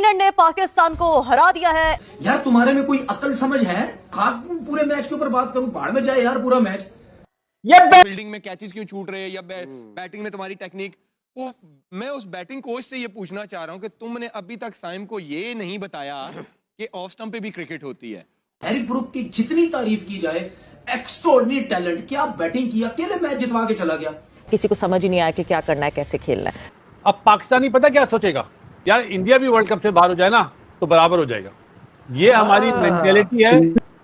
England ने पाकिस्तान को हरा दिया है। यार तुम्हारे में कोई अकल समझ है? खाक पूरे मैच के ऊपर बात करूं, बाहर में जाए यार पूरा मैच। ये फील्डिंग में कैचेस क्यों छूट रहे हैं या बैटिंग में तुम्हारी टेक्निक। वो मैं उस बैटिंग कोच से ये पूछना चाह रहा हूं कि तुमने अभी तक साइम को ये नहीं बताया कि ऑफ स्टंप पे भी क्रिकेट होती है। हैरी ब्रूक की जितनी तारीफ की जाए, एक्स्ट्राऑर्डिनरी टैलेंट, क्या बैटिंग किया, अकेले मैच जितवा के चला गया। किसी को समझ ही नहीं आया कि क्या करना है, कैसे खेलना है। अब पाकिस्तानी पता क्या सोचेगा, यार इंडिया भी वर्ल्ड कप से बाहर हो जाए ना तो बराबर हो जाएगा। ये हमारी मेंटेलिटी है।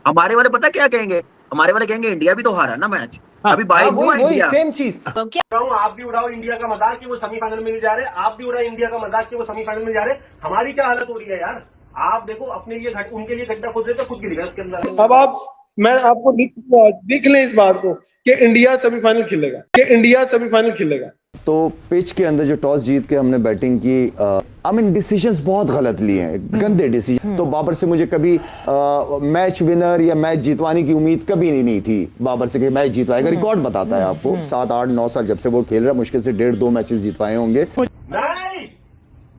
हमारे वाले पता क्या कहेंगे, हमारे वाले कहेंगे इंडिया भी तो हारा ना मैच। हाँ, अभी बाई हुआ इंडिया। सेम चीज आप भी उड़ाओ इंडिया का मजाक कि वो सेमीफाइनल में नहीं जा रहे, आप भी उड़ाओ इंडिया का मजाक कि वो सेमीफाइनल में जा रहे। हमारी क्या हालत हो रही है यार। आप देखो अपने लिए उनके लिए गड्ढा खोद रहे तो खुद गिर गया उसके अंदर। अब आप मैं आपको लिख लें इस बात को कि इंडिया सेमीफाइनल खेलेगा, तो पिच के अंदर जो टॉस जीत के हमने बैटिंग की, आई मीन डिसीजंस बहुत गलत लिए हैं, गंदे डिसीजन। तो बाबर से मुझे कभी मैच विनर या मैच जीतवाने की उम्मीद कभी नहीं थी बाबर से कि मैच जीतवाएगा। रिकॉर्ड बताता है आपको, 7, 8, 9 साल जब से वो खेल रहा है, मुश्किल से 1.5-2 मैचेस जीतवाए होंगे। नहीं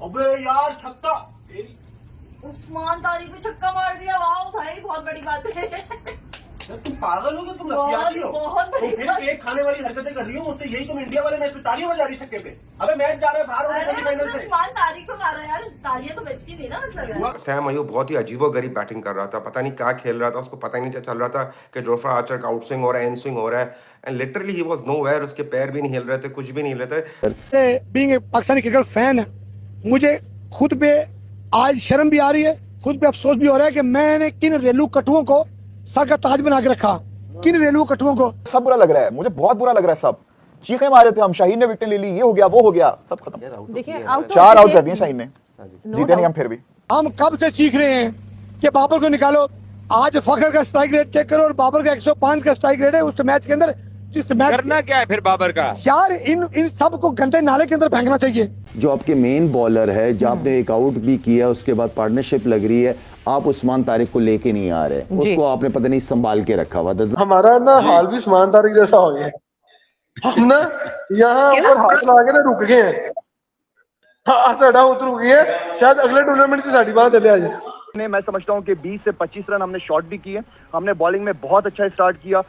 अबे यार छक्का, उस्मान तारिक ने छक्का मार दिया। वाह भाई, बहुत बड़ी बात है। तुम पागल हो, तुम नफसियाती हो। बहुत बड़ी फिर एक खाने वाली हरकतें कर रही हो मुझसे, यही तुम इंडिया वाले मैच में तालियां बजा रही छक्के पे। अबे मैच जा रहा है बाहर हो सेमीफाइनल से। उस्मान तारिक को मारा यार, तालियां तो बजती थी ना, मतलब सैम अयूब बहुत ही अजीबोगरीब बैटिंग कर रहा था, पता नहीं क्या खेल रहा था, उसको पता ही नहीं चल रहा था कि जोफ्रा आर्चर का आउट स्विंग हो रहा है, इन स्विंग हो रहा है, and literally he was nowhere. उसके पैर भी नहीं हिल रहे थे, कुछ भी नहीं हिल रहे थे। Being a Pakistani cricket fan, मुझे खुद पे आज शर्म भी आ रही है, खुद पे अफसोस भी हो रहा है कि मैंने किन रेलू कटुओं को सर का ताज बना के रखा, किन रेलू कटुओं को। सब बुरा लग रहा है, मुझे बहुत बुरा लग रहा है। सब चीखें मारे थे हम, शाहीन ने विकेट ले ली, ये हो गया वो हो गया, सब खत्म। देखिए 4 आउट कर दिए शाहीन ने, जीते नहीं हम फिर भी। हम कब से चीख रहे हैं कि बाबर को निकालो। आज फखर का स्ट्राइक रेट चेक करो और बाबर का 105 का स्ट्राइक रेट है उस मैच के अंदर। जिस मैच करना क्या है फिर बाबर का, यार इन सब को गंदे नाले के अंदर फेंकना चाहिए। जो आपके मेन बॉलर है, जो आपने एक आउट भी किया, उसके बाद पार्टनरशिप लग रही है, आप उस्मान तारिक को लेके नहीं आ रहे, उसको आपने पता नहीं संभाल के रखा हुआ था। हमारा ना हाल भी उस्मान तारिक जैसा हो गया, हम ना यहाँ ऊपर हाथ लगा के ना रुक गए हैं। हाँ साढ़ा उतर गई है, शायद अगले टूर्नामेंट से साड़ी बात चले आ जाए। मैं समझता हूं कि 20 से 25 रन हमने शॉट भी किए, हमने बॉलिंग में बहुत अच्छा स्टार्ट किया।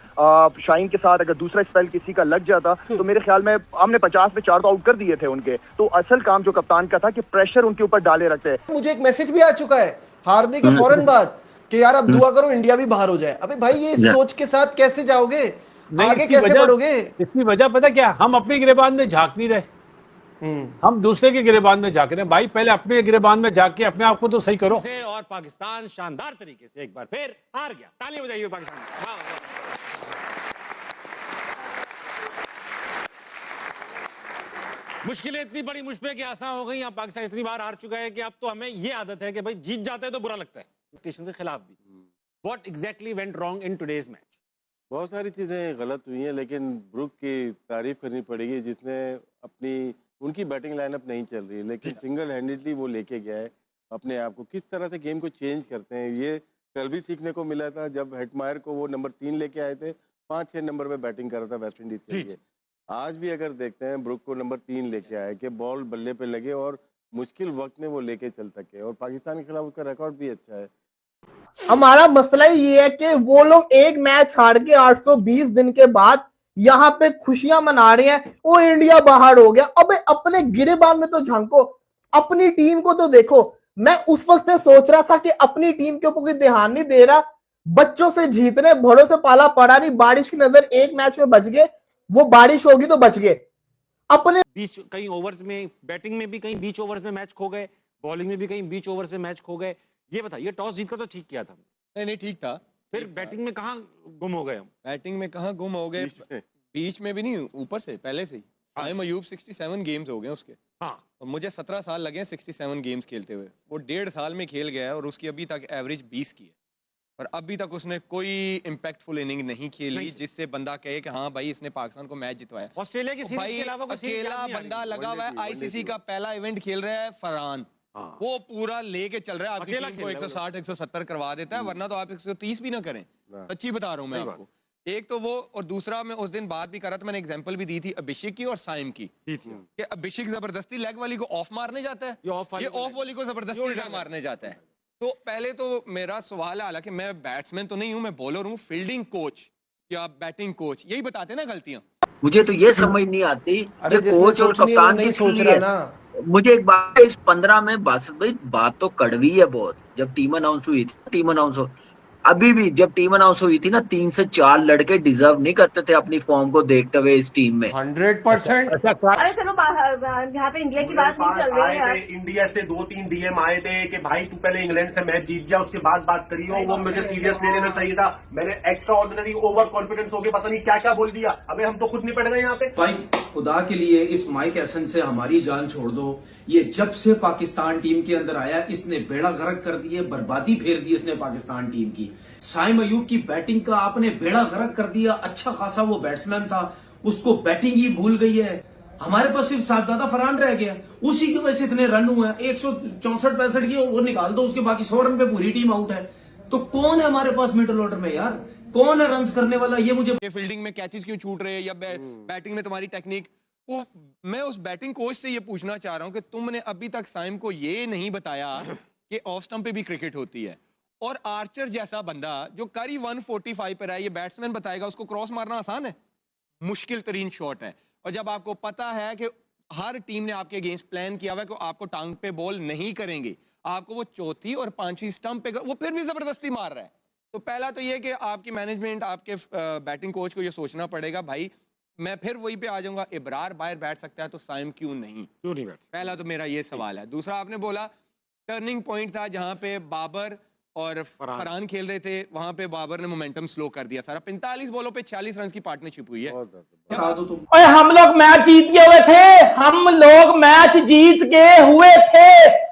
शाहीन के साथ अगर दूसरा स्पेल किसी का लग जाता तो मेरे ख्याल में हमने 50 में 4 तो आउट कर दिए थे उनके। तो असल काम जो कप्तान का था कि प्रेशर उनके ऊपर डाले रखते हैं। मुझे एक मैसेज भी आ चुका है हारने के फौरन बाद कि यार अब दुआ करो इंडिया भी बाहर हो जाए। अबे भाई ये सोच के साथ कैसे जाओगे, आगे कैसे बढ़ोगे? इसकी वजह पता क्या, हम अपने गिरेबान में झांक नहीं रहे, हम दूसरे के गिरेबान में झांक रहे हैं। भाई पहले अपने गिरेबान में झांक के अपने आप को तो सही करो। और पाकिस्तान शानदार तरीके से एक बार फिर हार गया। तालियां बजाइए पाकिस्तान। मुश्किलें इतनी बड़ी मुझ पे कि आसान हो गई। अब पाकिस्तान इतनी बार हार चुका है कि अब तो हमें ये आदत है कि भाई जीत जाते हैं तो बुरा लगता है, एक्सपेक्टेशन के खिलाफ भी। What exactly went wrong in today's match? बहुत सारी चीजें गलत हुई हैं, लेकिन ब्रुक की तारीफ करनी पड़ेगी जिसने अपनी उनकी बैटिंग लाइनअप नहीं चल रही है, लेकिन सिंगल हैंडेडली वो लेके गया है अपने आप को। किस तरह से गेम को चेंज करते हैं ये कल भी सीखने को मिला था जब हेटमायर को वो नंबर 3 लेके आए थे, 5-6 नंबर पे बैटिंग कर रहा था वेस्ट इंडीज के लिए। आज भी अगर देखते हैं ब्रुक को नंबर 3 लेके आए कि बॉल बल्ले पे लगे और मुश्किल वक्त में वो लेके चल सके, और पाकिस्तान के खिलाफ उसका रिकॉर्ड भी अच्छा है। हमारा मसला ये है कि वो लोग एक मैच हार के 820 दिन के बाद यहाँ पे खुशियां मना रहे हैं, वो इंडिया बाहर हो गया। अबे अपने गिरेबान में तो झांको, अपनी टीम को तो देखो। मैं उस वक्त से सोच रहा था कि अपनी टीम के ऊपर कोई ध्यान नहीं दे रहा, बच्चों से जीत रहे, बड़ों से पाला पड़ा नहीं। बारिश की नजर एक मैच में बच गए, वो बारिश होगी तो बच गए। अपने बीच कई ओवर्स में बैटिंग में भी कहीं बीच ओवर्स में मैच खो गए, बॉलिंग में भी कहीं बीच ओवर्स में मैच खो गए। ये बताइए टॉस जीत कर तो ठीक किया था? नहीं ठीक था, फिर बैटिंग में कहाँ गुम हो गए हम? बैटिंग में कहाँ गुम हो गए, बीच में भी नहीं, ऊपर से पहले से ही। साइम अयूब 67 गेम्स हो गए उसके। हाँ, और मुझे 17 साल लगे 67 गेम्स खेलते हुए। वो 1.5 साल में खेल गया है और उसकी अभी तक एवरेज 20 की है, और अभी तक उसने कोई इम्पैक्टफुल इनिंग नहीं खेली जिससे बंदा कहे कि हाँ भाई इसने पाकिस्तान को मैच जितवाया। ऑस्ट्रेलिया की सीरीज के अलावा अकेला बंदा लगा हुआ है, आईसीसी का पहला इवेंट खेल रहा है फरहान, वो पूरा लेके चल रहा है आपकी टीम को 160 170 करवा देता है, वरना तो आप 130 भी ना करें। सच्ची बता रहा हूँ मैं आपको। एक तो वो, और दूसरा मैं उस दिन बात भी कर रहा था, मैंने एग्जांपल भी दी थी अभिषेक की और साइम की कि अभिषेक जबरदस्ती लेग वाली को ऑफ मारने जाता है, ये ऑफ वाली को जबरदस्ती इधर मारने जाता है। तो पहले तो मेरा सवाल है, हालांकि मैं बैट्समैन तो नहीं हूं, मैं बॉलर हूं, फील्डिंग कोच या बैटिंग कोच यही बताते ना गलतियां। मुझे तो ये समझ नहीं आती कोच और कप्तान नहीं सोच रहा ना। मुझे एक बात, इस 15 में बस भाई बात तो कड़वी है बहुत। जब टीम अनाउंस हुई थी, टीम अनाउंस अभी भी जब टीम अनाउंस हुई थी ना, 3 से 4 लड़के डिजर्व नहीं करते थे अपनी फॉर्म को देखते हुए इस टीम में 100%। अरे चलो यहाँ पे इंडिया की बात नहीं चल रही है यार। इंडिया से 2-3 डीएम आए थे कि भाई तू पहले इंग्लैंड से मैच जीत जा, उसके बाद बात करियो। वो मुझे सीरियस ले लेना चाहिए था। मैंने एक्स्ट्रा ऑर्डिनरी ओवर कॉन्फिडेंस होके पता नहीं क्या क्या बोल दिया। अबे हम तो खुद निपट गए यहाँ पे। भाई खुदा के लिए इस माइक एसन से हमारी जान छोड़ दो। ये जब से पाकिस्तान टीम के अंदर आया, इसने बेड़ा गर्क कर दिए, बर्बादी फेर दी इसने पाकिस्तान टीम की। साइम अयूब की बैटिंग का आपने बेड़ा गर्क कर दिया। अच्छा खासा वो बैट्समैन था, उसको बैटिंग ही भूल गई है। हमारे पास सिर्फ साहबजादा फरहान रह गया, उसी की वजह से इतने रन हुए हैं। 164-65 की वो निकाल दो, उसके बाकी 100 रन पे पूरी टीम आउट है। तो कौन है हमारे पास मिडिल ऑर्डर में यार, कौन है रन करने वाला? ये मुझे फील्डिंग में कैचेस क्यों छूट रहे हैं या बैटिंग में तुम्हारी टेक्निक, वो मैं उस बैटिंग कोच से ये पूछना चाह रहा हूं कि तुमने अभी तक साइम को ये नहीं बताया कि ऑफ स्टंप पे भी क्रिकेट होती है। और आर्चर जैसा बंदा जो करी 145 पर है, ये बैट्समैन बताएगा उसको क्रॉस मारना आसान है? मुश्किल तरीन शॉट है। और जब आपको पता है कि हर टीम ने आपके अगेंस्ट प्लान किया हुआ है कि आपको टांग पे बॉल नहीं करेंगे, आपको वो चौथी और पांचवी स्टंप पे वो फिर भी जबरदस्ती मार रहा है, तो पहला तो ये कि आपकी मैनेजमेंट, आपके बैटिंग कोच को ये सोचना पड़ेगा, भाई मैं फिर वही पे आ जाऊंगा, इब्रार बाहर बैठ सकता है तो साइम क्यों नहीं बैठ? पहला तो मेरा ये सवाल है। दूसरा, आपने बोला टर्निंग पॉइंट था जहां पे बाबर और फरहान खेल रहे थे, वहां पे बाबर ने मोमेंटम स्लो कर दिया सारा। 45 बॉलों पे 46 रन की पार्टनरशिप हुई है। ओए हम लोग मैच जीत के हुए थे, हम लोग मैच जीत के हुए थे।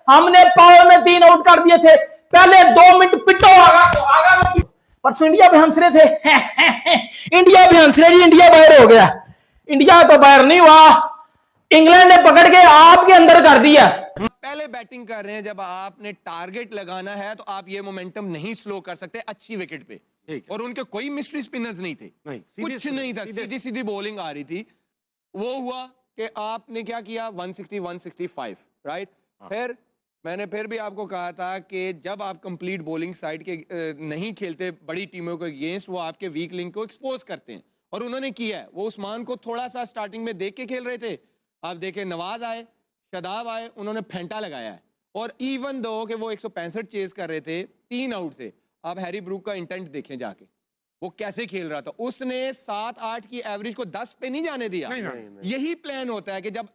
हमने पावर में 3 आउट कर दिए थे। पहले 2 मिनट पिटो आगा परसों इंडिया भी हंस रहे थे। इंडिया भी हंस रहे जी, इंडिया बाहर हो गया। इंडिया तो बाहर नहीं हुआ, इंग्लैंड ने पकड़ के आपके अंदर कर दिया। पहले बैटिंग कर रहे हैं, जब आपने टारगेट लगाना है तो आप ये मोमेंटम नहीं स्लो कर सकते अच्छी विकेट पे। और उनके कोई मिस्ट्री स्पिनर्स नहीं थे, कुछ नहीं था, सीधी सीधी बॉलिंग आ रही थी। वो हुआ कि आपने क्या किया, 160 165 राइट। फिर मैंने फिर भी आपको कहा था कि जब आप कंप्लीट बॉलिंग साइड के नहीं खेलते बड़ी टीमों के अगेंस्ट, वो आपके वीक लिंक को एक्सपोज करते हैं। और उन्होंने किया है। वो उस्मान को थोड़ा सा स्टार्टिंग में देख के खेल रहे थे, आप देखें नवाज आए, शदाब आए, उन्होंने फेंटा लगाया है। और इवन दो कि वो 165 चेज कर रहे थे, 3 आउट थे। आप हैरी ब्रूक का इंटेंट देखें जाके, वो कैसे खेल रहा था। उसने 7-8 की एवरेज को 10 पे नहीं जाने दिया। यही प्लान होता है कि जब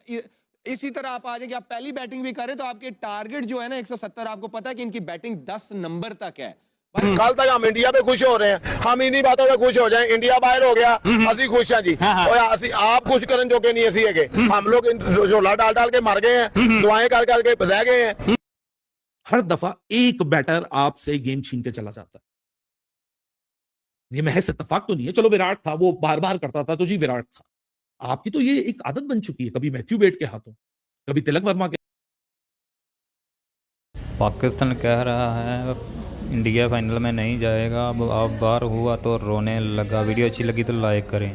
इसी तरह आप आ जाए कि आप पहली बैटिंग भी करें तो आपके टारगेट जो है ना 170, आपको पता है कि इनकी बैटिंग 10 नंबर तक है। कल तक हम इंडिया पे खुश हो रहे हैं, हम इन्हीं बातों पे खुश हो जाएं। इंडिया बाहर हो गया, असि खुश हैं जी। और आप खुश करन जो के नहीं असी है, हम लोग झोला डाल डाल के मर गए हैं, दुआएं कर करके रह गए हैं। हर दफा एक बैटर आपसे गेम छीन के चला जाता है। ये महज इत्तेफाक तो नहीं है। चलो विराट था, वो बार बार करता था, तो जी विराट था। आपकी तो ये एक आदत बन चुकी है, कभी मैथ्यू बेट के हाथों, कभी तिलक वर्मा के। पाकिस्तान कह रहा है इंडिया फाइनल में नहीं जाएगा। अब बार हुआ तो रोने लगा। वीडियो अच्छी लगी तो लाइक करें।